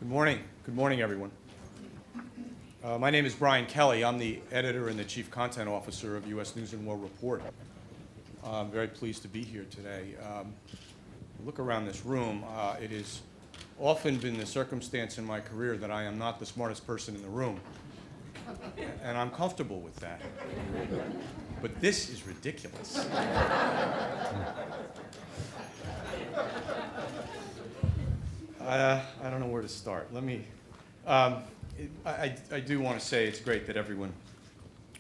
Good morning. Good morning, everyone. My name is Brian Kelly. I'm the editor and the chief content officer of U.S. News and World Report. I'm very pleased to be here today. Look around this room. It has often been the circumstance in my career that I am not the smartest person in the room, and I'm comfortable with that. But this is ridiculous. I don't know where to start. Let me. I do want to say it's great that everyone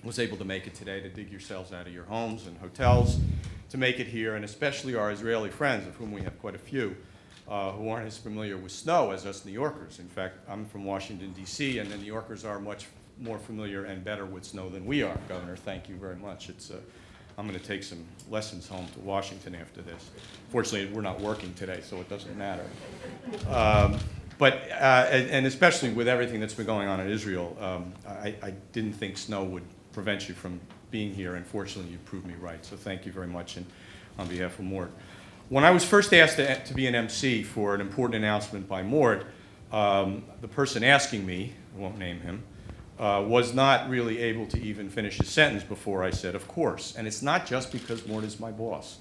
was able to make it today, to dig yourselves out of your homes and hotels to make it here, and especially our Israeli friends, of whom we have quite a few, who aren't as familiar with snow as us New Yorkers. In fact, I'm from Washington, D.C., and the New Yorkers are much more familiar and better with snow than we are. Governor, thank you very much. I'm going to take some lessons home to Washington after this. Fortunately, we're not working today, so it doesn't matter. And especially with everything that's been going on in Israel, I didn't think snow would prevent you from being here, and fortunately, you proved me right. So thank you very much, and on behalf of Mort. When I was first asked to be an MC for an important announcement by Mort, the person asking me, I won't name him, was not really able to even finish his sentence before I said, of course. And it's not just because Mort is my boss.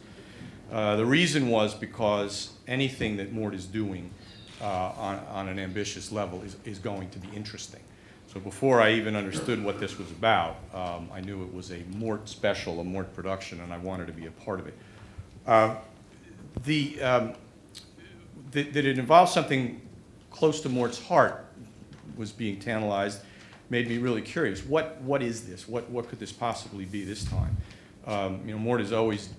The reason was because anything that Mort is doing on an ambitious level is going to be interesting. So before I even understood what this was about, I knew it was a Mort special, a Mort production, and I wanted to be a part of it. That it involved something close to Mort's heart was being tantalized, made me really curious. What is this? What could this possibly be this time? Mort has always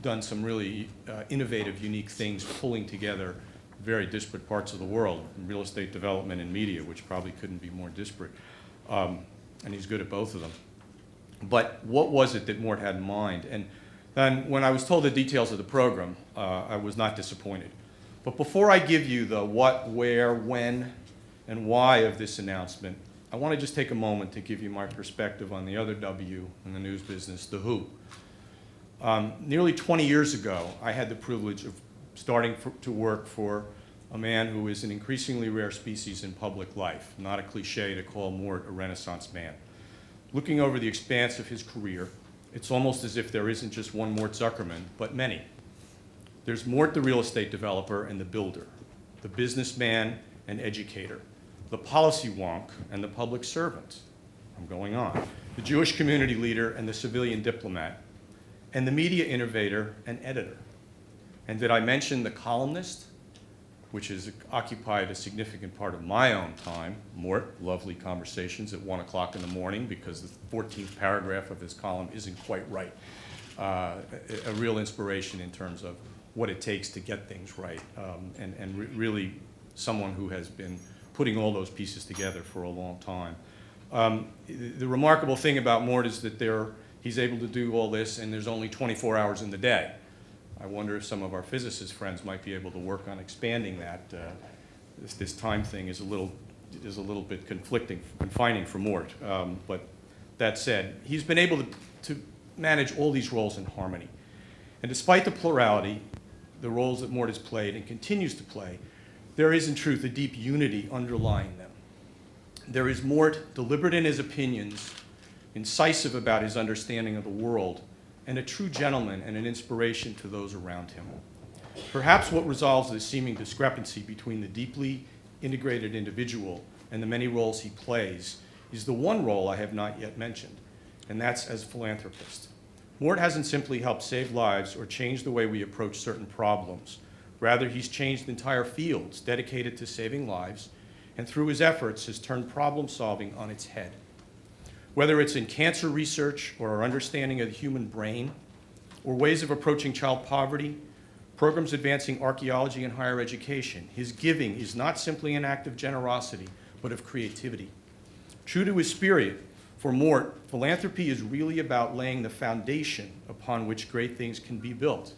done some really innovative, unique things, pulling together very disparate parts of the world, real estate development and media, which probably couldn't be more disparate. And he's good at both of them. But what was it that Mort had in mind? And then when I was told the details of the program, I was not disappointed. But before I give you the what, where, when, and why of this announcement, I want to just take a moment to give you my perspective on the other W in the news business, the who. Nearly 20 years ago, I had the privilege of starting to work for a man who is an increasingly rare species in public life, not a cliche to call Mort a Renaissance man. Looking over the expanse of his career, it's almost as if there isn't just one Mort Zuckerman, but many. There's Mort, the real estate developer and the builder, the businessman and educator, the policy wonk and the public servant. I'm going on. The Jewish community leader and the civilian diplomat, and the media innovator and editor. And did I mention the columnist, which has occupied a significant part of my own time? Mort, lovely conversations at 1 o'clock in the morning because the 14th paragraph of his column isn't quite right. A real inspiration in terms of what it takes to get things right, and really someone who has been putting all those pieces together for a long time. The remarkable thing about Mort is that he's able to do all this and there's only 24 hours in the day. I wonder if some of our physicist friends might be able to work on expanding that. This time thing is a little bit confining for Mort. But that said, he's been able to manage all these roles in harmony. And despite the plurality, the roles that Mort has played and continues to play, there is in truth a deep unity underlying them. There is Mort, deliberate in his opinions, incisive about his understanding of the world, and a true gentleman and an inspiration to those around him. Perhaps what resolves this seeming discrepancy between the deeply integrated individual and the many roles he plays is the one role I have not yet mentioned, and that's as a philanthropist. Mort hasn't simply helped save lives or change the way we approach certain problems. Rather, he's changed entire fields dedicated to saving lives, and through his efforts has turned problem solving on its head. Whether it's in cancer research or our understanding of the human brain, or ways of approaching child poverty, programs advancing archaeology and higher education, his giving is not simply an act of generosity, but of creativity. True to his spirit, for Mort, philanthropy is really about laying the foundation upon which great things can be built.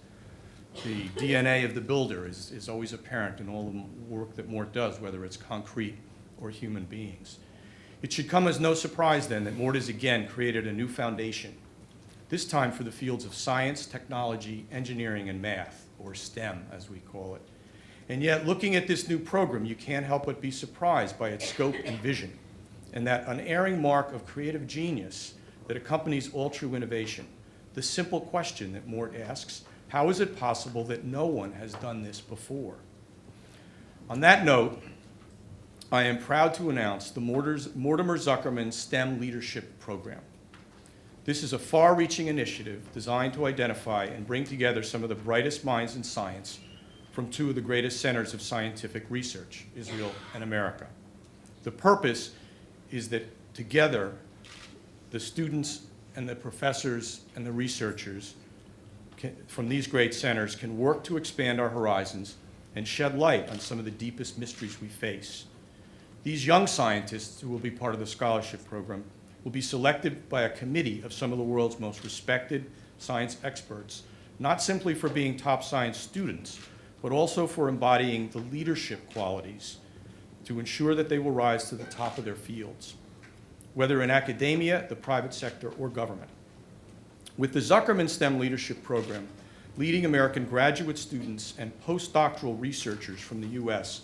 The DNA of the builder is always apparent in all the work that Mort does, whether it's concrete or human beings. It should come as no surprise then that Mort has again created a new foundation, this time for the fields of science, technology, engineering, and math, or STEM as we call it. And yet, looking at this new program, you can't help but be surprised by its scope and vision, and that unerring mark of creative genius that accompanies all true innovation. The simple question that Mort asks, how is it possible that no one has done this before? On that note, I am proud to announce the Mortimer Zuckerman STEM Leadership Program. This is a far-reaching initiative designed to identify and bring together some of the brightest minds in science from two of the greatest centers of scientific research, Israel and America. The purpose is that together, the students and the professors and the researchers from these great centers can work to expand our horizons and shed light on some of the deepest mysteries we face. These young scientists who will be part of the scholarship program will be selected by a committee of some of the world's most respected science experts, not simply for being top science students, but also for embodying the leadership qualities to ensure that they will rise to the top of their fields, whether in academia, the private sector, or government. With the Zuckerman STEM Leadership Program, leading American graduate students and postdoctoral researchers from the U.S.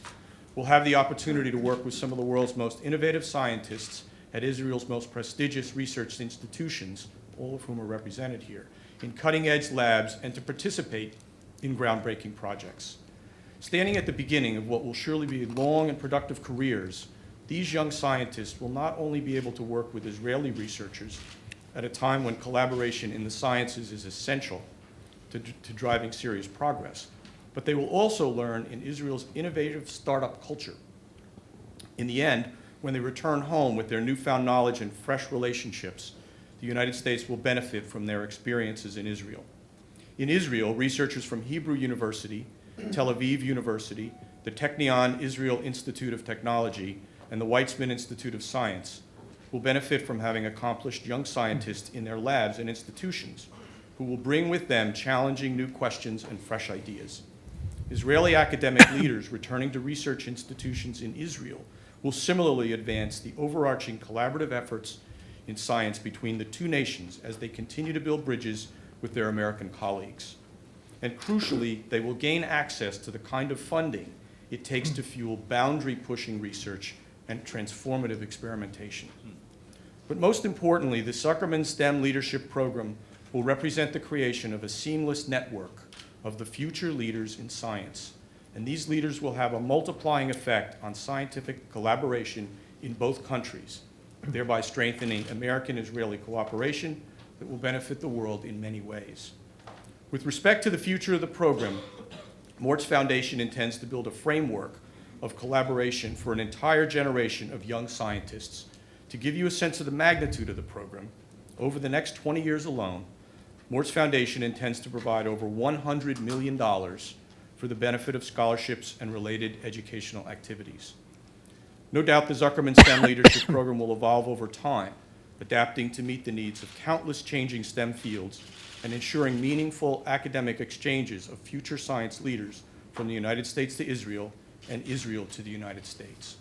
will have the opportunity to work with some of the world's most innovative scientists at Israel's most prestigious research institutions, all of whom are represented here, in cutting-edge labs and to participate in groundbreaking projects. Standing at the beginning of what will surely be long and productive careers, these young scientists will not only be able to work with Israeli researchers at a time when collaboration in the sciences is essential to driving serious progress, but they will also learn in Israel's innovative startup culture. In the end, when they return home with their newfound knowledge and fresh relationships, the United States will benefit from their experiences in Israel. In Israel, researchers from Hebrew University, Tel Aviv University, the Technion Israel Institute of Technology, and the Weizmann Institute of Science will benefit from having accomplished young scientists in their labs and institutions who will bring with them challenging new questions and fresh ideas. Israeli academic leaders returning to research institutions in Israel will similarly advance the overarching collaborative efforts in science between the two nations as they continue to build bridges with their American colleagues. And crucially, they will gain access to the kind of funding it takes to fuel boundary-pushing research and transformative experimentation. But most importantly, the Zuckerman STEM Leadership Program will represent the creation of a seamless network of the future leaders in science. And these leaders will have a multiplying effect on scientific collaboration in both countries, thereby strengthening American-Israeli cooperation that will benefit the world in many ways. With respect to the future of the program, Mort's Foundation intends to build a framework of collaboration for an entire generation of young scientists. To give you a sense of the magnitude of the program, over the next 20 years alone, Mort's Foundation intends to provide over $100 million for the benefit of scholarships and related educational activities. No doubt the Zuckerman STEM Leadership Program will evolve over time, adapting to meet the needs of countless changing STEM fields and ensuring meaningful academic exchanges of future science leaders from the United States to Israel and Israel to the United States.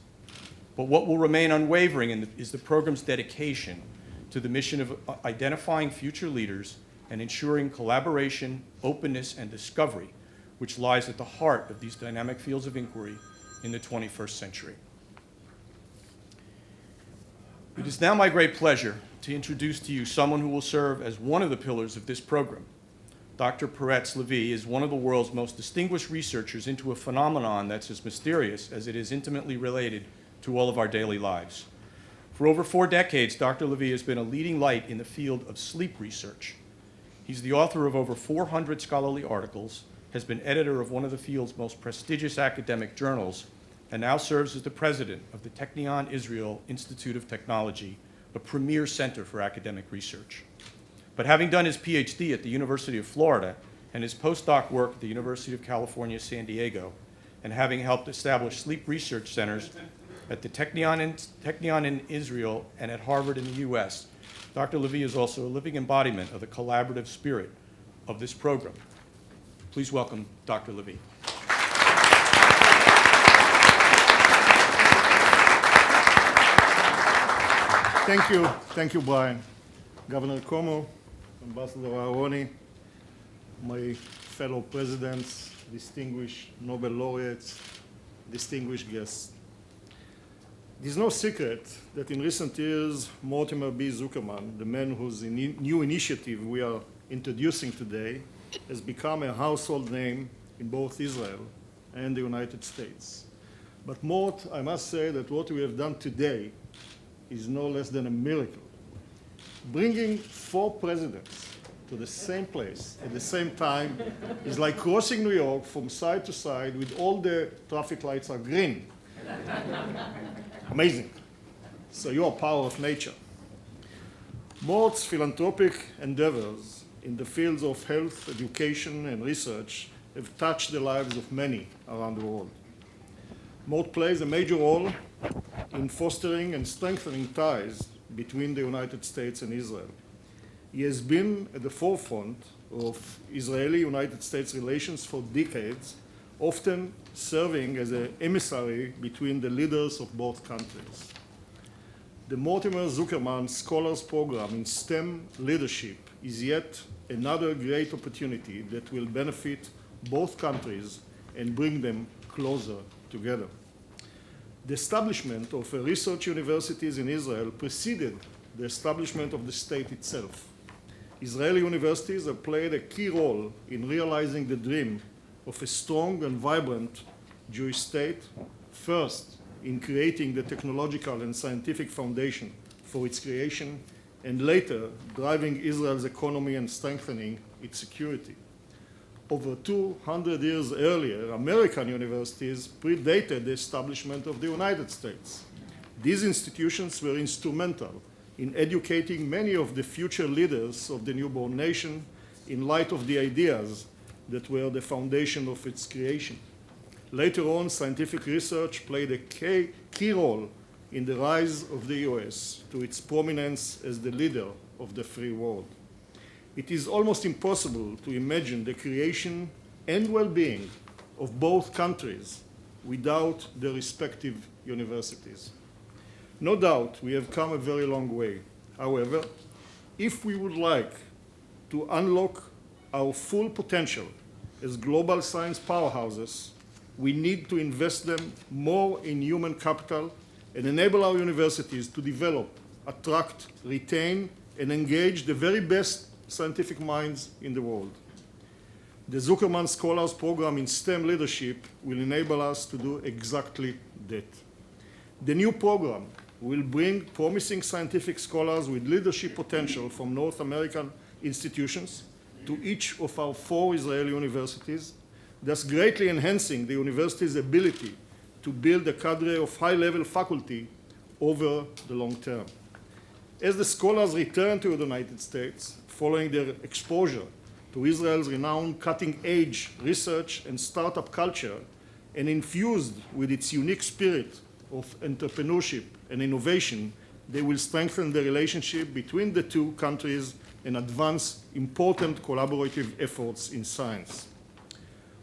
But what will remain unwavering is the program's dedication to the mission of identifying future leaders and ensuring collaboration, openness, and discovery, which lies at the heart of these dynamic fields of inquiry in the 21st century. It is now my great pleasure to introduce to you someone who will serve as one of the pillars of this program. Dr. Peretz Lavie is one of the world's most distinguished researchers into a phenomenon that's as mysterious as it is intimately related to all of our daily lives. For over 4 decades, Dr. Lavie has been a leading light in the field of sleep research. He's the author of over 400 scholarly articles, has been editor of one of the field's most prestigious academic journals, and now serves as the president of the Technion Israel Institute of Technology, a premier center for academic research. But having done his PhD at the University of Florida and his postdoc work at the University of California, San Diego, and having helped establish sleep research centers at the Technion in Israel and at Harvard in the US, Dr. Lavie is also a living embodiment of the collaborative spirit of this program. Please welcome Dr. Lavie. Thank you, Brian. Governor Cuomo, Ambassador Aharoni, my fellow presidents, distinguished Nobel laureates, distinguished guests. It is no secret that in recent years, Mortimer B. Zuckerman, the man whose new initiative we are introducing today, has become a household name in both Israel and the United States. But Mort, I must say that what we have done today is no less than a miracle. Bringing 4 presidents to the same place at the same time is like crossing New York from side to side with all the traffic lights are green. Amazing. So you are power of nature. Mort's philanthropic endeavors in the fields of health, education, and research have touched the lives of many around the world. Mort plays a major role in fostering and strengthening ties between the United States and Israel. He has been at the forefront of Israeli-United States relations for decades, often serving as an emissary between the leaders of both countries. The Mortimer Zuckerman Scholars Program in STEM leadership is yet another great opportunity that will benefit both countries and bring them closer together. The establishment of research universities in Israel preceded the establishment of the state itself. Israeli universities have played a key role in realizing the dream of a strong and vibrant Jewish state, first in creating the technological and scientific foundation for its creation, and later driving Israel's economy and strengthening its security. Over 200 years earlier, American universities predated the establishment of the United States. These institutions were instrumental in educating many of the future leaders of the newborn nation in light of the ideas that were the foundation of its creation. Later on, scientific research played a key role in the rise of the US to its prominence as the leader of the free world. It is almost impossible to imagine the creation and well-being of both countries without their respective universities. No doubt we have come a very long way. However, if we would like to unlock our full potential as global science powerhouses, we need to invest them more in human capital and enable our universities to develop, attract, retain, and engage the very best scientific minds in the world. The Zuckerman Scholars Program in STEM leadership will enable us to do exactly that. The new program will bring promising scientific scholars with leadership potential from North American institutions to each of our 4 Israeli universities, thus greatly enhancing the university's ability to build a cadre of high-level faculty over the long term. As the scholars return to the United States, following their exposure to Israel's renowned cutting-edge research and startup culture, and infused with its unique spirit of entrepreneurship and innovation, they will strengthen the relationship between the 2 countries and advance important collaborative efforts in science.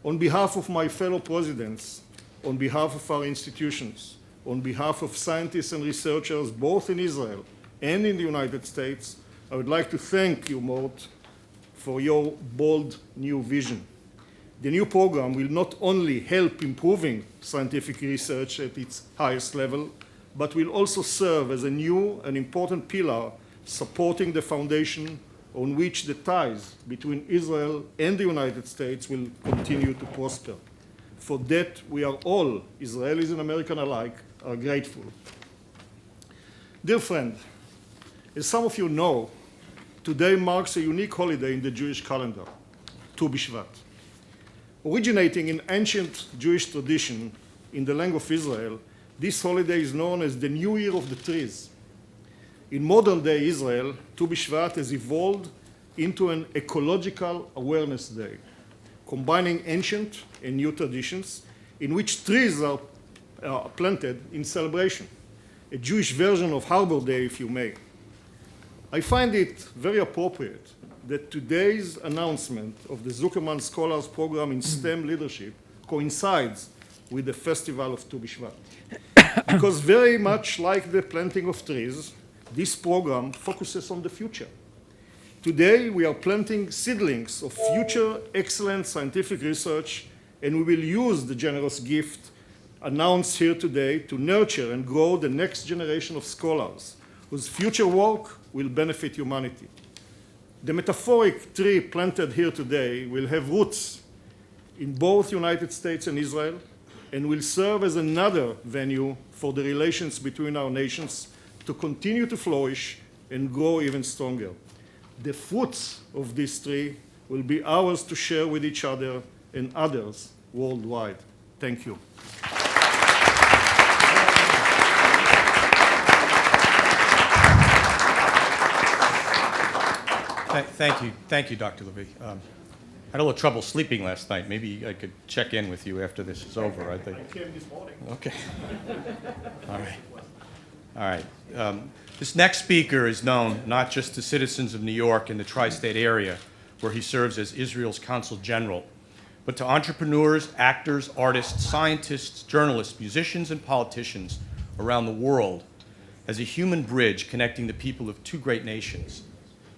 On behalf of my fellow presidents, on behalf of our institutions, on behalf of scientists and researchers both in Israel and in the United States, I would like to thank you, Mort, for your bold new vision. The new program will not only help improving scientific research at its highest level, but will also serve as a new and important pillar supporting the foundation on which the ties between Israel and the United States will continue to prosper. For that, we are all, Israelis and Americans alike, are grateful. Dear friend, as some of you know, today marks a unique holiday in the Jewish calendar, Tu B'Shvat. Originating in ancient Jewish tradition in the land of Israel, this holiday is known as the New Year of the Trees. In modern-day Israel, Tu B'Shvat has evolved into an ecological awareness day, combining ancient and new traditions in which trees are planted in celebration, a Jewish version of Harbor Day, if you may. I find it very appropriate that today's announcement of the Zuckerman Scholars Program in STEM leadership coincides with the festival of Tu B'Shvat. Because very much like the planting of trees, this program focuses on the future. Today, we are planting seedlings of future excellent scientific research, and we will use the generous gift announced here today to nurture and grow the next generation of scholars whose future work will benefit humanity. The metaphoric tree planted here today will have roots in both United States and Israel and will serve as another venue for the relations between our nations to continue to flourish and grow even stronger. The fruits of this tree will be ours to share with each other and others worldwide. Thank you. Thank you, Dr. Lavie. I had a little trouble sleeping last night. Maybe I could check in with you after this is over. I think. I came this morning. Okay. All right. All right. This next speaker is known not just to citizens of New York and the tri-state area, where he serves as Israel's Consul General, but to entrepreneurs, actors, artists, scientists, journalists, musicians, and politicians around the world as a human bridge connecting the people of two great nations,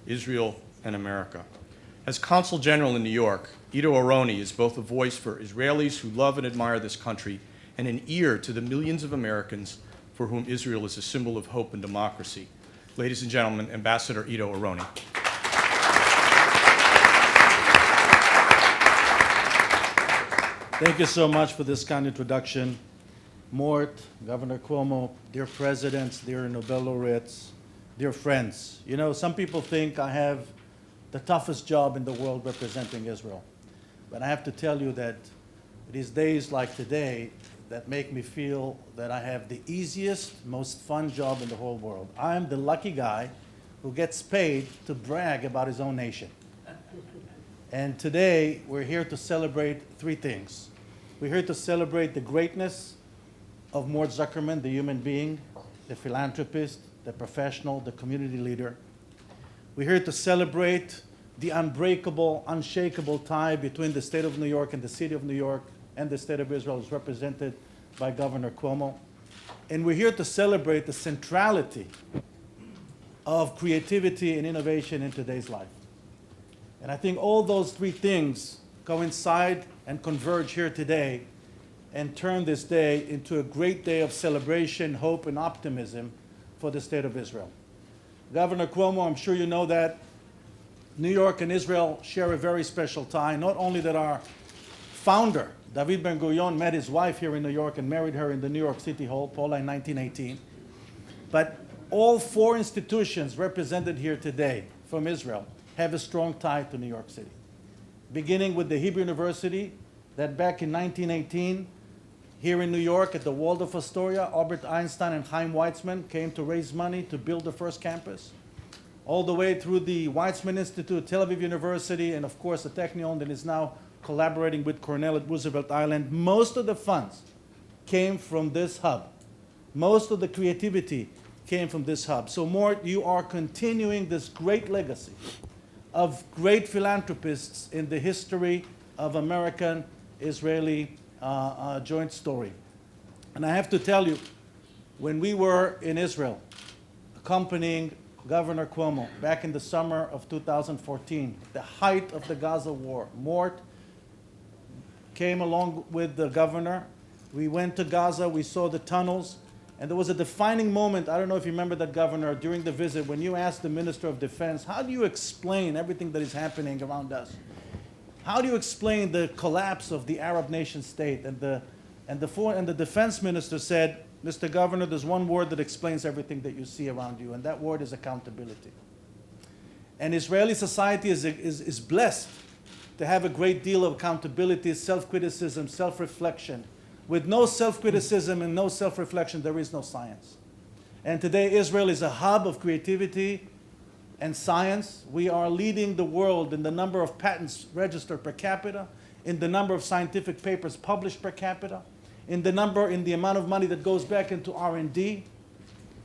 Israel and America. As Consul General in New York, Ido Aharoni is both a voice for Israelis who love and admire this country and an ear to the millions of Americans for whom Israel is a symbol of hope and democracy. Ladies and gentlemen, Ambassador Ido Aharoni. Thank you so much for this kind introduction. Mort, Governor Cuomo, dear presidents, dear Nobel laureates, dear friends. You know, some people think I have the toughest job in the world representing Israel. But I have to tell you that it is days like today that make me feel that I have the easiest, most fun job in the whole world. I am the lucky guy who gets paid to brag about his own nation. And today, we're here to celebrate three things. We're here to celebrate the greatness of Mort Zuckerman, the human being, the philanthropist, the professional, the community leader. We're here to celebrate the unbreakable, unshakable tie between the state of New York and the city of New York and the state of Israel is represented by Governor Cuomo. And we're here to celebrate the centrality of creativity and innovation in today's life. And I think all those three things coincide and converge here today and turn this day into a great day of celebration, hope, and optimism for the state of Israel. Governor Cuomo, I'm sure you know that New York and Israel share a very special tie. Not only that our founder, David Ben-Gurion, met his wife here in New York and married her in the New York City Hall, Paula, in 1918, but all four institutions represented here today from Israel have a strong tie to New York City. Beginning with the Hebrew University, that back in 1918, here in New York at the Waldorf Astoria, Albert Einstein and Chaim Weizmann came to raise money to build the first campus. All the way through the Weizmann Institute, Tel Aviv University, and of course the Technion that is now collaborating with Cornell at Roosevelt Island. Most of the funds came from this hub. Most of the creativity came from this hub. So Mort, you are continuing this great legacy of great philanthropists in the history of American-Israeli joint story. And I have to tell you, when we were in Israel, accompanying Governor Cuomo back in the summer of 2014, the height of the Gaza war, Mort came along with the governor. We went to Gaza, we saw the tunnels, and there was a defining moment, I don't know if you remember that, Governor, during the visit, when you asked the Minister of Defense, how do you explain everything that is happening around us? How do you explain the collapse of the Arab nation state? And the defense minister said, Mr. Governor, there's one word that explains everything that you see around you, and that word is accountability. And Israeli society is blessed to have a great deal of accountability, self-criticism, self-reflection. With no self-criticism and no self-reflection, there is no science. And today, Israel is a hub of creativity and science. We are leading the world in the number of patents registered per capita, in the number of scientific papers published per capita, in the amount of money that goes back into R&D.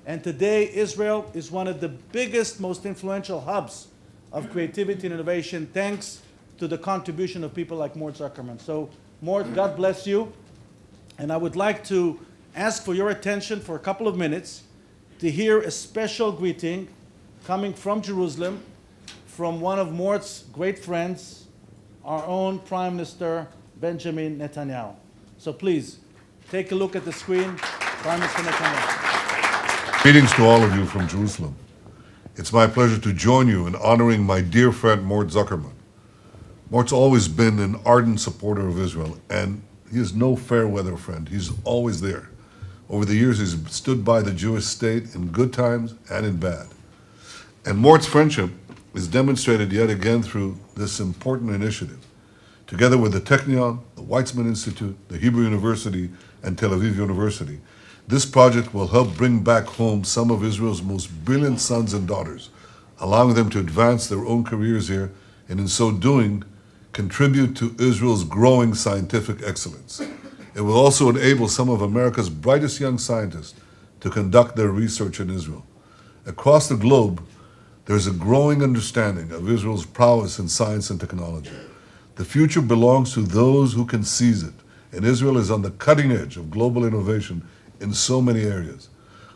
And today, Israel is one of the biggest, most influential hubs of creativity and innovation, thanks to the contribution of people like Mort Zuckerman. So, Mort, God bless you. And I would like to ask for your attention for a couple of minutes to hear a special greeting coming from Jerusalem from one of Mort's great friends, our own Prime Minister Benjamin Netanyahu. So please, take a look at the screen. Prime Minister Netanyahu. Greetings to all of you from Jerusalem. It's my pleasure to join you in honoring my dear friend Mort Zuckerman. Mort's always been an ardent supporter of Israel, and he is no fair weather friend. He's always there. Over the years, he's stood by the Jewish state in good times and in bad. And Mort's friendship is demonstrated yet again through this important initiative. Together with the Technion, the Weizmann Institute, the Hebrew University, and Tel Aviv University, this project will help bring back home some of Israel's most brilliant sons and daughters, allowing them to advance their own careers here, and in so doing, contribute to Israel's growing scientific excellence. It will also enable some of America's brightest young scientists to conduct their research in Israel. Across the globe, there's a growing understanding of Israel's prowess in science and technology. The future belongs to those who can seize it, and Israel is on the cutting edge of global innovation in so many areas.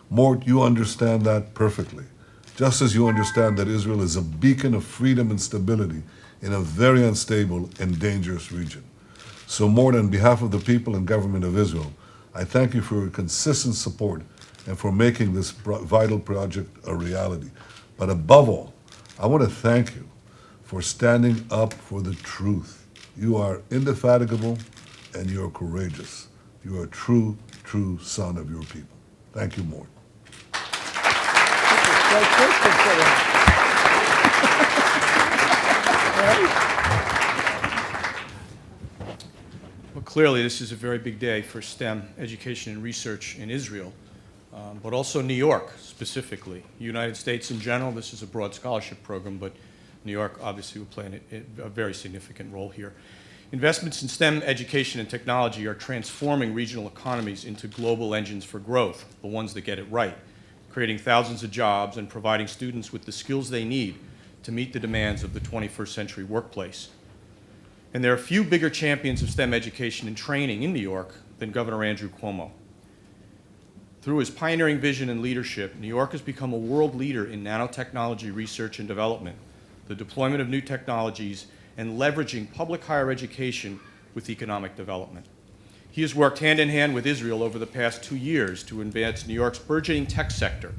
Mort, you understand that perfectly, just as you understand that Israel is a beacon of freedom and stability in a very unstable and dangerous region. So Mort, on behalf of the people and government of Israel, I thank you for your consistent support and for making this vital project a reality. But above all, I want to thank you for standing up for the truth. You are indefatigable and you are courageous. You are a true, true son of your people. Thank you, Mort. Well, clearly, this is a very big day for STEM education and research in Israel, but also New York specifically. United States in general, this is a broad scholarship program, but New York obviously will play a very significant role here. Investments in STEM education and technology are transforming regional economies into global engines for growth, the ones that get it right, creating thousands of jobs and providing students with the skills they need to meet the demands of the 21st century workplace. And there are few bigger champions of STEM education and training in New York than Governor Andrew Cuomo. Through his pioneering vision and leadership, New York has become a world leader in nanotechnology research and development, the deployment of new technologies, and leveraging public higher education with economic development. He has worked hand in hand with Israel over the past 2 years to advance New York's burgeoning tech sector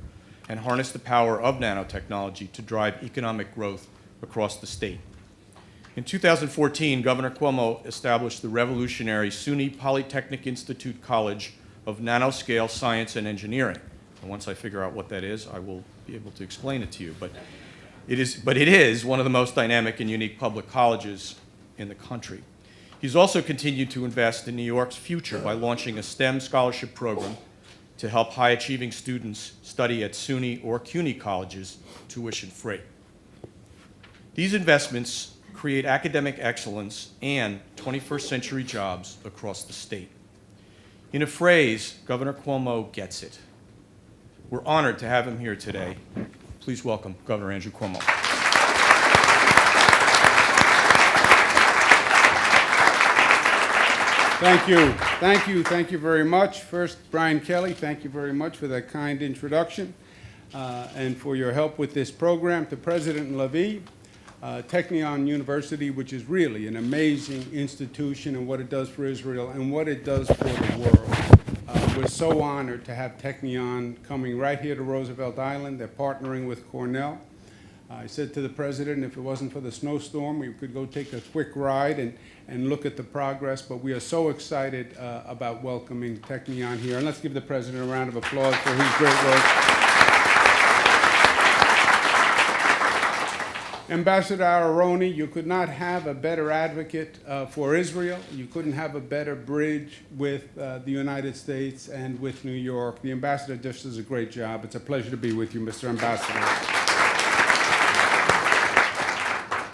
and harness the power of nanotechnology to drive economic growth across the state. In 2014, Governor Cuomo established the revolutionary SUNY Polytechnic Institute College of Nanoscale Science and Engineering. And once I figure out what that is, I will be able to explain it to you. But it is one of the most dynamic and unique public colleges in the country. He's also continued to invest in New York's future by launching a STEM scholarship program to help high-achieving students study at SUNY or CUNY colleges tuition-free. These investments create academic excellence and 21st century jobs across the state. In a phrase, Governor Cuomo gets it. We're honored to have him here today. Please welcome Governor Andrew Cuomo. Thank you very much. First, Brian Kelly, thank you very much for that kind introduction and for your help with this program. To President Lavie, Technion University, which is really an amazing institution and what it does for Israel and what it does for the world. We're so honored to have Technion coming right here to Roosevelt Island. They're partnering with Cornell. I said to the president, if it wasn't for the snowstorm, we could go take a quick ride and look at the progress, but we are so excited about welcoming Technion here. And let's give the president a round of applause for his great work. Ambassador Aharoni, you could not have a better advocate for Israel. You couldn't have a better bridge with the United States and with New York. The ambassador just does a great job. It's a pleasure to be with you, Mr. Ambassador.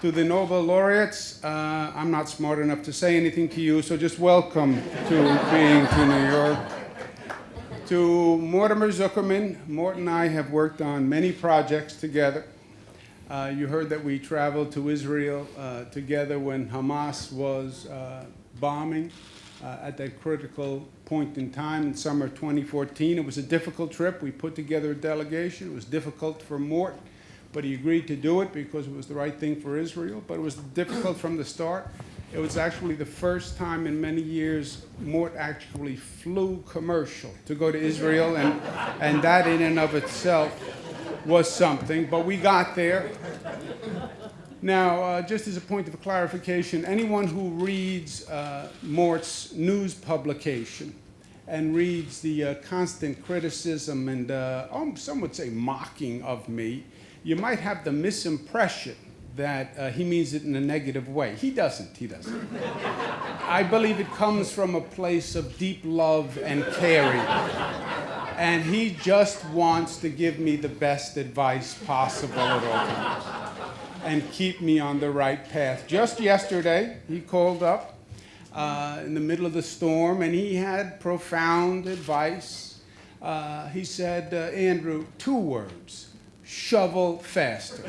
To the Nobel laureates, I'm not smart enough to say anything to you, so just welcome to being to New York. To Mortimer Zuckerman, Mort and I have worked on many projects together. You heard that we traveled to Israel together when Hamas was bombing at that critical point in time in summer 2014. It was a difficult trip. We put together a delegation. It was difficult for Mort, but he agreed to do it because it was the right thing for Israel, but it was difficult from the start. It was actually the first time in many years Mort actually flew commercial to go to Israel, and that in and of itself was something, but we got there. Now, just as a point of clarification, anyone who reads Mort's news publication and reads the constant criticism and some would say mocking of me, you might have the misimpression that he means it in a negative way. He doesn't. I believe it comes from a place of deep love and caring. And he just wants to give me the best advice possible at all times and keep me on the right path. Just yesterday, he called up in the middle of the storm, and he had profound advice. He said, Andrew, 2 words: shovel faster.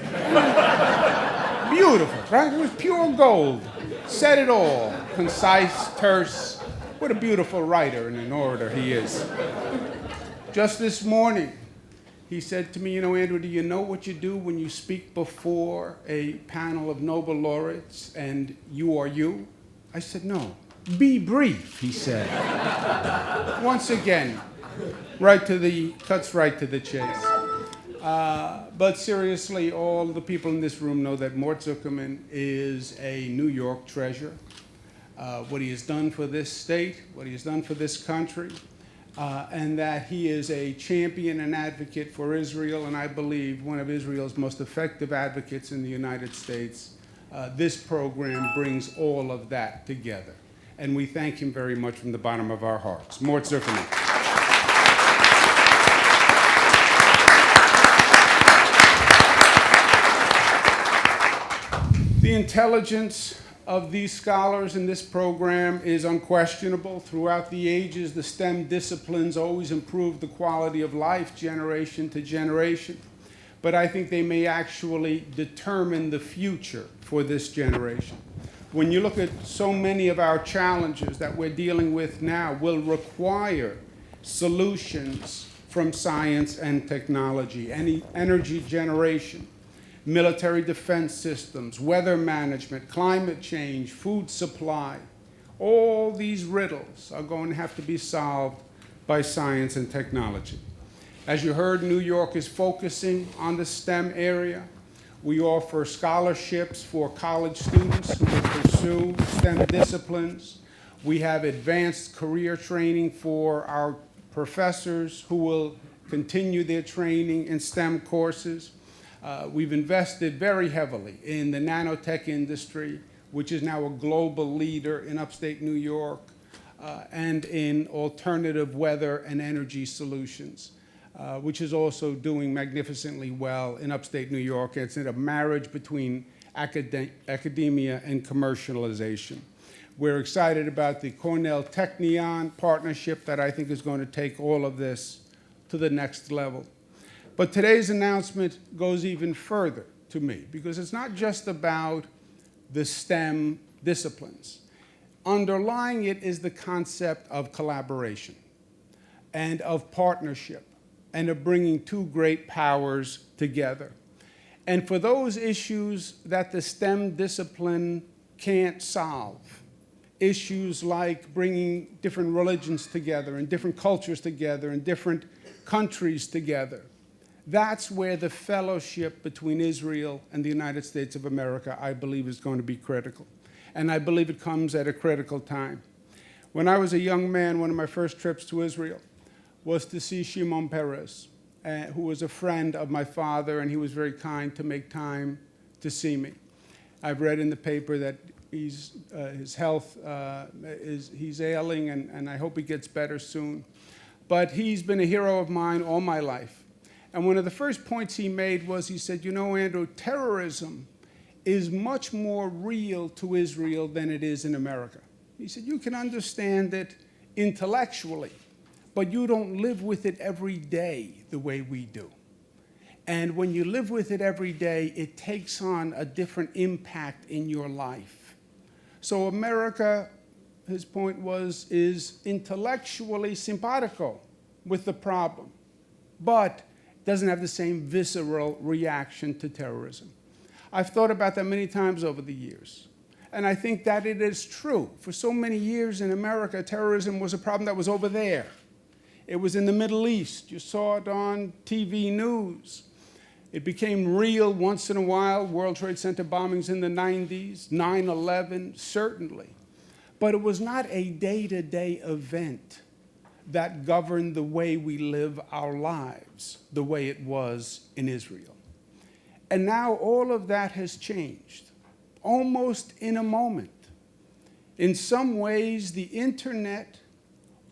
Beautiful, right? It was pure gold. Said it all. Concise, terse. What a beautiful writer and an orator he is. Just this morning, he said to me, Andrew, do you know what you do when you speak before a panel of Nobel laureates and you are you? I said, no. Be brief, he said. Once again, cuts right to the chase. But seriously, all the people in this room know that Mort Zuckerman is a New York treasure. What he has done for this state, what he has done for this country, and that he is a champion and advocate for Israel, and I believe one of Israel's most effective advocates in the United States. This program brings all of that together. And we thank him very much from the bottom of our hearts. Mort Zuckerman. The intelligence of these scholars in this program is unquestionable. Throughout the ages, the STEM disciplines always improve the quality of life generation to generation. But I think they may actually determine the future for this generation. When you look at so many of our challenges that we're dealing with now will require solutions from science and technology, energy generation, military defense systems, weather management, climate change, food supply. All these riddles are going to have to be solved by science and technology. As you heard, New York is focusing on the STEM area. We offer scholarships for college students who will pursue STEM disciplines. We have advanced career training for our professors who will continue their training in STEM courses. We've invested very heavily in the nanotech industry, which is now a global leader in upstate New York, and in alternative weather and energy solutions, which is also doing magnificently well in upstate New York. It's in a marriage between academia and commercialization. We're excited about the Cornell Technion partnership that I think is going to take all of this to the next level. But today's announcement goes even further to me, because it's not just about the STEM disciplines. Underlying it is the concept of collaboration and of partnership and of bringing 2 great powers together. And for those issues that the STEM discipline can't solve, issues like bringing different religions together and different cultures together and different countries together, that's where the fellowship between Israel and the United States of America, I believe, is going to be critical. And I believe it comes at a critical time. When I was a young man, one of my first trips to Israel was to see Shimon Peres, who was a friend of my father, and he was very kind to make time to see me. I've read in the paper that his health, he's ailing, and I hope he gets better soon. But he's been a hero of mine all my life. And one of the first points he made was, he said, Andrew, terrorism is much more real to Israel than it is in America. He said, you can understand it intellectually, but you don't live with it every day the way we do. And when you live with it every day, it takes on a different impact in your life. So America, his point was, is intellectually simpatico with the problem, but doesn't have the same visceral reaction to terrorism. I've thought about that many times over the years. And I think that it is true. For so many years in America, terrorism was a problem that was over there. It was in the Middle East. You saw it on TV news. It became real once in a while, World Trade Center bombings in the 90s, 9/11, certainly. But it was not a day-to-day event that governed the way we live our lives, the way it was in Israel. And now all of that has changed, almost in a moment. In some ways, the internet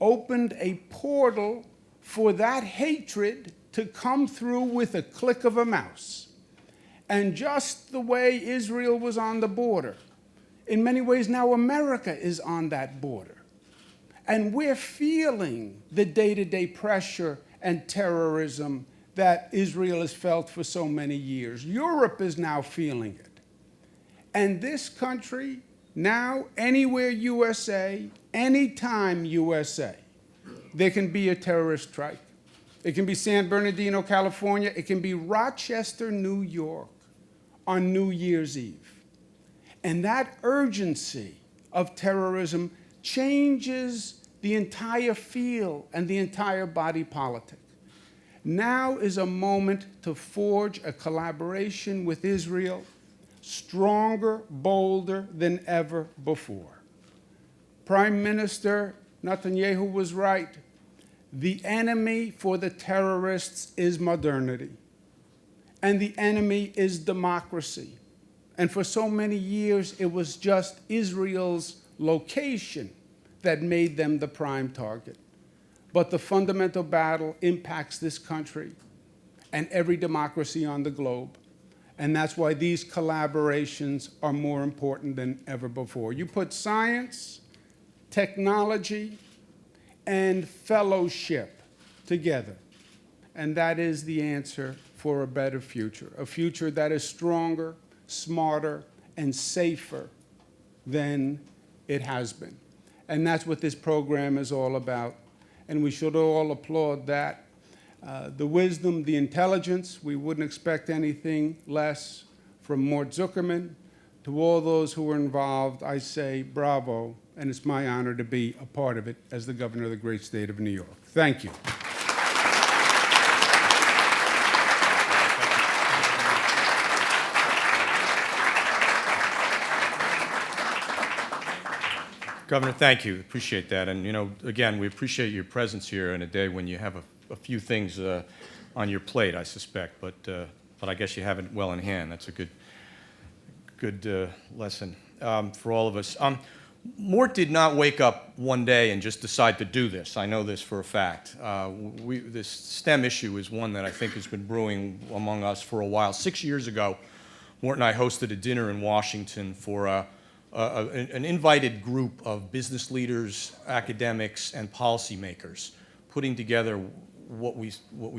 opened a portal for that hatred to come through with a click of a mouse. And just the way Israel was on the border, in many ways now America is on that border. And we're feeling the day-to-day pressure and terrorism that Israel has felt for so many years. Europe is now feeling it. And this country, now anywhere USA, anytime USA, there can be a terrorist strike. It can be San Bernardino, California. It can be Rochester, New York on New Year's Eve. And that urgency of terrorism changes the entire field and the entire body politic. Now is a moment to forge a collaboration with Israel stronger, bolder than ever before. Prime Minister Netanyahu was right. The enemy for the terrorists is modernity, and the enemy is democracy. And for so many years, it was just Israel's location that made them the prime target. But the fundamental battle impacts this country and every democracy on the globe. And that's why these collaborations are more important than ever before. You put science, technology, and fellowship together, and that is the answer for a better future, a future that is stronger, smarter, and safer than it has been. And that's what this program is all about, and we should all applaud that. The wisdom, the intelligence, we wouldn't expect anything less from Mort Zuckerman. To all those who were involved, I say bravo, and it's my honor to be a part of it as the governor of the great state of New York. Thank you. Governor, thank you. Appreciate that. And, you know, again, we appreciate your presence here in a day when you have a few things on your plate, I suspect, but I guess you have it well in hand. That's a good lesson for all of us. Mort did not wake up one day and just decide to do this. I know this for a fact. This STEM issue is one that I think has been brewing among us for a while. 6 years ago, Mort and I hosted a dinner in Washington for an invited group of business leaders, academics, and policymakers, putting together what we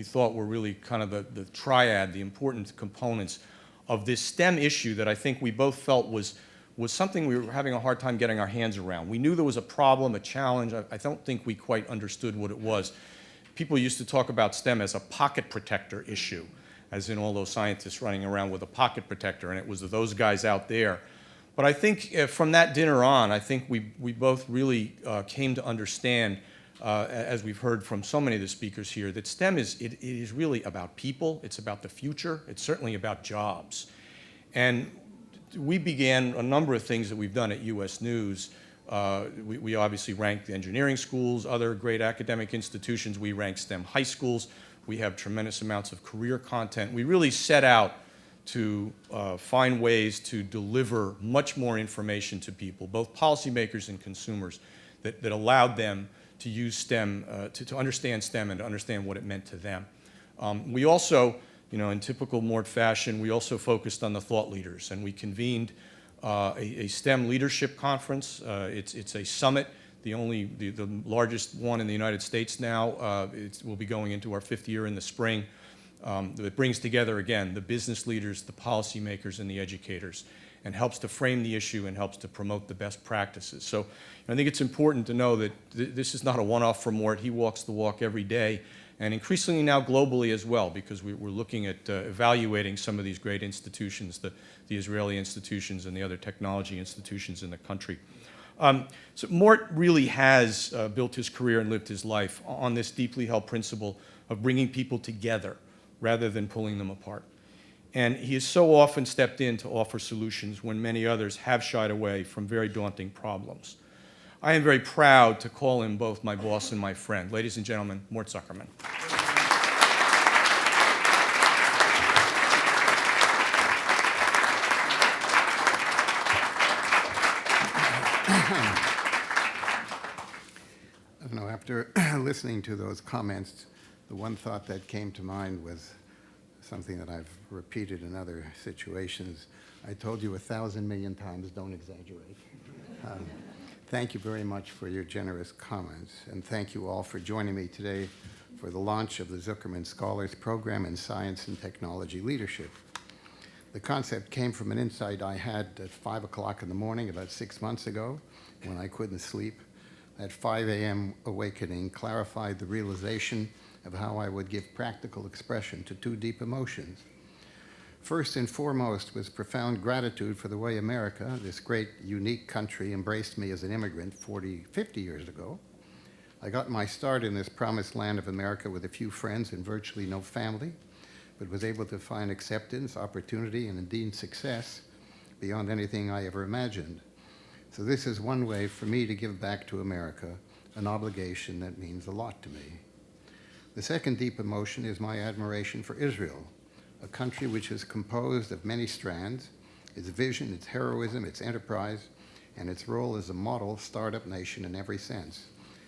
thought were really kind of the triad, the important components of this STEM issue that I think we both felt was something we were having a hard time getting our hands around. We knew there was a problem, a challenge. I don't think we quite understood what it was. People used to talk about STEM as a pocket protector issue, as in all those scientists running around with a pocket protector, and it was those guys out there. But I think from that dinner on, I think we both really came to understand, as we've heard from so many of the speakers here, that STEM it is really about people. It's about the future. It's certainly about jobs. And we began a number of things that we've done at U.S. News. We obviously ranked the engineering schools, other great academic institutions. We ranked STEM high schools. We have tremendous amounts of career content. We really set out to find ways to deliver much more information to people, both policymakers and consumers, that allowed them to use STEM, to understand STEM and to understand what it meant to them. We also, you know, in typical Mort fashion, we also focused on the thought leaders, and we convened a STEM leadership conference. It's a summit, the largest one in the United States now. We'll be going into our 5th year in the spring. That brings together, again, the business leaders, the policymakers, and the educators, and helps to frame the issue and helps to promote the best practices. So I think it's important to know that this is not a one-off for Mort. He walks the walk every day, and increasingly now globally as well, because we're looking at evaluating some of these great institutions, the Israeli institutions and the other technology institutions in the country. So Mort really has built his career and lived his life on this deeply held principle of bringing people together rather than pulling them apart. And he has so often stepped in to offer solutions when many others have shied away from very daunting problems. I am very proud to call him both my boss and my friend. Ladies and gentlemen, Mort Zuckerman. I don't know, after listening to those comments, the one thought that came to mind was something that I've repeated in other situations. I told you 1,000 million times, don't exaggerate. Thank you very much for your generous comments, and thank you all for joining me today for the launch of the Zuckerman Scholars Program in Science and Technology Leadership. The concept came from an insight I had at 5 o'clock in the morning about 6 months ago when I couldn't sleep. That 5 a.m. awakening clarified the realization of how I would give practical expression to two deep emotions. First and foremost was profound gratitude for the way America, this great, unique country, embraced me as an immigrant 40, 50 years ago. I got my start in this promised land of America with a few friends and virtually no family, but was able to find acceptance, opportunity, and indeed success beyond anything I ever imagined. So this is one way for me to give back to America, an obligation that means a lot to me. The second deep emotion is my admiration for Israel, a country which is composed of many strands, its vision, its heroism, its enterprise, and its role as a model startup nation in every sense,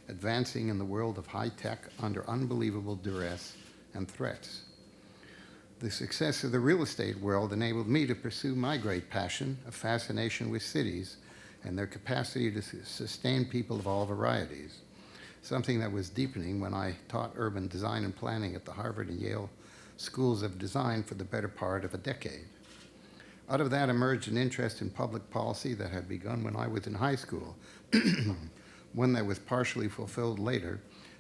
advancing in the world of high tech under unbelievable duress and threats. The success of the real estate world enabled me to pursue my great passion, a fascination with cities and their capacity to sustain people of all varieties, something that was deepening when I taught urban design and planning at the Harvard and Yale schools of design for the better part of a decade. Out of that emerged an interest in public policy that had begun when I was in high school, one that was partially fulfilled later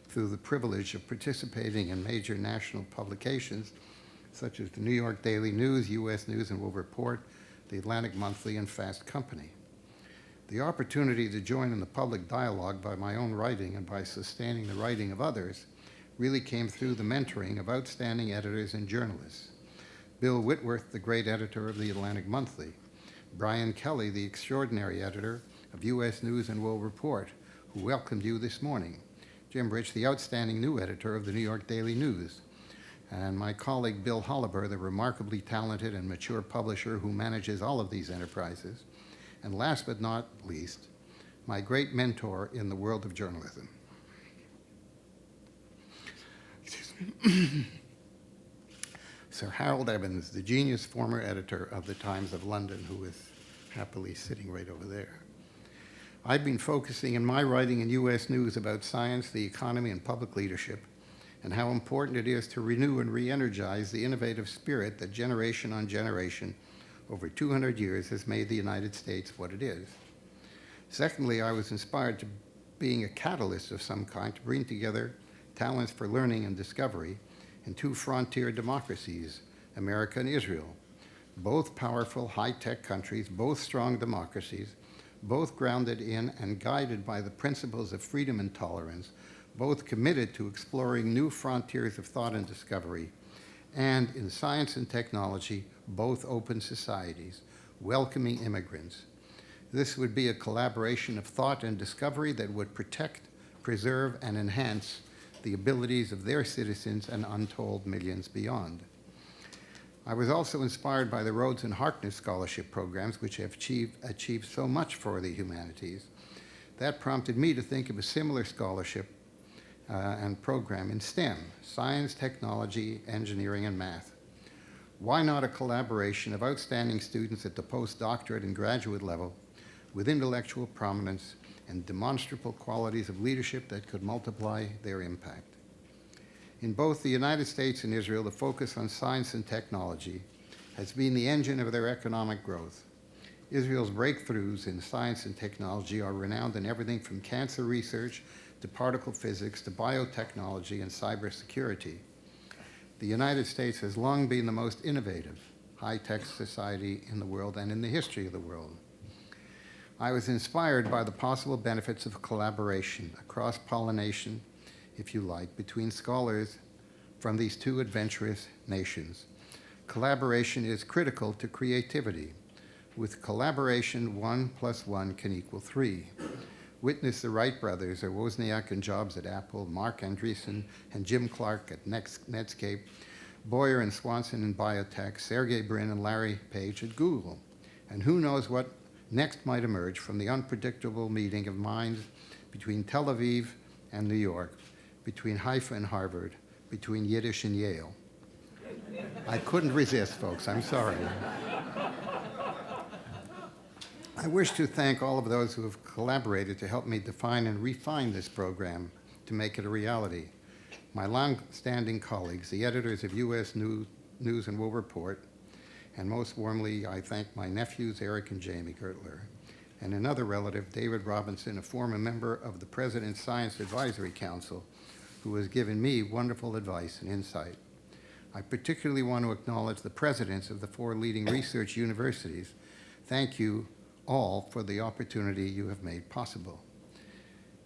through the privilege of participating in major national publications such as the New York Daily News, U.S. News and World Report, the Atlantic Monthly, and Fast Company. The opportunity to join in the public dialogue by my own writing and by sustaining the writing of others really came through the mentoring of outstanding editors and journalists. Bill Whitworth, the great editor of the Atlantic Monthly, Brian Kelly, the extraordinary editor of U.S. News and World Report, who welcomed you this morning, Jim Rich, the outstanding new editor of the New York Daily News, and my colleague Bill Holliber, the remarkably talented and mature publisher who manages all of these enterprises, and last but not least, my great mentor in the world of journalism. Sir Harold Evans, the genius former editor of the Times of London, who is happily sitting right over there. I've been focusing in my writing in U.S. News about science, the economy, and public leadership, and how important it is to renew and re-energize the innovative spirit that generation on generation over 200 years has made the United States what it is. Secondly, I was inspired to being a catalyst of some kind to bring together talents for learning and discovery in two frontier democracies, America and Israel, both powerful high-tech countries, both strong democracies, both grounded in and guided by the principles of freedom and tolerance, both committed to exploring new frontiers of thought and discovery, and in science and technology, both open societies, welcoming immigrants. This would be a collaboration of thought and discovery that would protect, preserve, and enhance the abilities of their citizens and untold millions beyond. I was also inspired by the Rhodes and Harkness scholarship programs, which have achieved so much for the humanities. That prompted me to think of a similar scholarship and program in STEM, science, technology, engineering, and math. Why not a collaboration of outstanding students at the postdoctorate and graduate level with intellectual prominence and demonstrable qualities of leadership that could multiply their impact? In both the United States and Israel, the focus on science and technology has been the engine of their economic growth. Israel's breakthroughs in science and technology are renowned in everything from cancer research to particle physics to biotechnology and cybersecurity. The United States has long been the most innovative, high-tech society in the world and in the history of the world. I was inspired by the possible benefits of collaboration, a cross-pollination, if you like, between scholars from these two adventurous nations. Collaboration is critical to creativity. With collaboration, 1 + 1 can equal 3. Witness the Wright brothers, or Wozniak and Jobs at Apple, Mark Andreessen and Jim Clark at Netscape, Boyer and Swanson in biotech, Sergey Brin and Larry Page at Google. And who knows what next might emerge from the unpredictable meeting of minds between Tel Aviv and New York, between Haifa and Harvard, between Yiddish and Yale. I couldn't resist, folks, I'm sorry. I wish to thank all of those who have collaborated to help me define and refine this program to make it a reality. My long-standing colleagues, the editors of U.S. News and World Report, and most warmly, I thank my nephews, Eric and Jamie Gertler, and another relative, David Robinson, a former member of the President's Science Advisory Council, who has given me wonderful advice and insight. I particularly want to acknowledge the presidents of the 4 leading research universities. Thank you all for the opportunity you have made possible.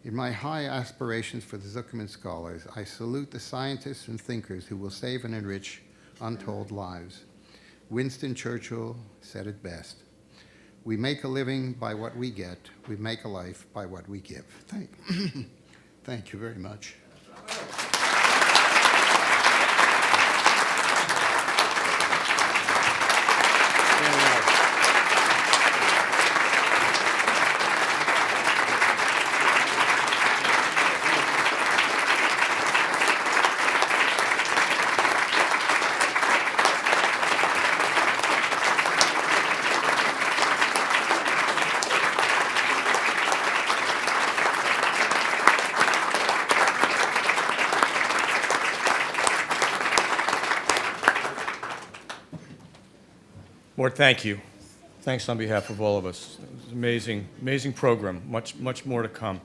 In my high aspirations for the Zuckerman Scholars, I salute the scientists and thinkers who will save and enrich untold lives. Winston Churchill said it best. We make a living by what we get. We make a life by what we give. Thank you very much. Mort, thank you. Thanks on behalf of all of us. It was an amazing, amazing program. Much more to come.